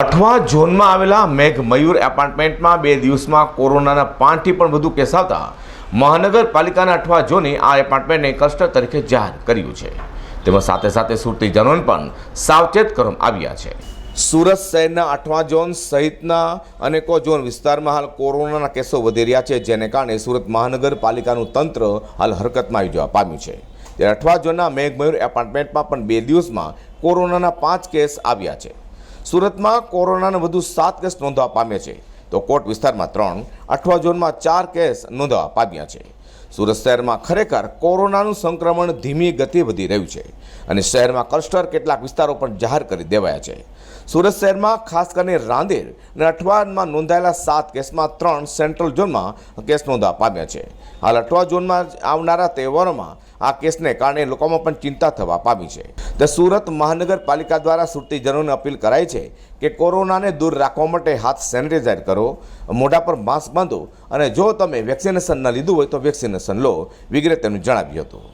અઠવા ઝોનમાં આવેલા મેઘ મયુર એપાર્ટમેન્ટમાં 2 દિવસમાં કોરોનાના 5થી પણ વધુ કેસ આવતા મહાનગરપાલિકાના અઠવા ઝોને આ એપાર્ટમેન્ટને ક્લસ્ટર તરીકે જાહેર કર્યું છે. તેમાં સાથે સાથે સુરતીજનોને પણ સાવચેત કરવામાં આવ્યા છે. સુરત શહેરના અઠવા ઝોન સહિતના અનેકો ઝોન વિસ્તારમાં હાલ કોરોનાના કેસો વધી રહ્યા છે, જેને કારણે સુરત મહાનગરપાલિકાનું તંત્ર હાલ હરકતમાં આવી જવા પામ્યું છે. ત્યારે અઠવા ઝોનના મેઘ મયુર એપાર્ટમેન્ટમાં પણ 2 દિવસમાં કોરોનાના 5 કેસ આવ્યા છે. સુરતમાં કોરોનાના વધુ 7 કેસ નોંધવા પામ્યા છે, તો કોટ વિસ્તારમાં 3, અઠવા ઝોનમાં 4 કેસ નોંધવા પામ્યા છે. સુરત શહેરમાં ખરેખર કોરોનાનું સંક્રમણ ધીમી ગતિએ વધી રહ્યું છે અને શહેરમાં ક્લસ્ટર કેટલાક વિસ્તારો પણ જાહેર કરી દેવાયા છે. સુરત શહેરમાં ખાસ કરીને રાંદેર અને અઠવામાં નોંધાયેલા 7 કેસમાં 3 સેન્ટ્રલ ઝોનમાં કેસ નોંધવા પામ્યા છે. હાલ અઠવા ઝોનમાં આવનારા તહેવારોમાં આ કેસને કારણે લોકોમાં પણ ચિંતા થવા પામી છે. તો સુરત મહાનગરપાલિકા દ્વારા સુરતીજનોને અપીલ કરાઈ છે કે કોરોનાને દૂર રાખવા માટે હાથ સેનિટાઈઝર કરો, મોઢા પર માસ્ક બાંધો અને જો તમે વેક્સિનેશન ન લીધું હોય તો વેક્સિનેશન લો વગેરે તેમણે જણાવ્યું હતું.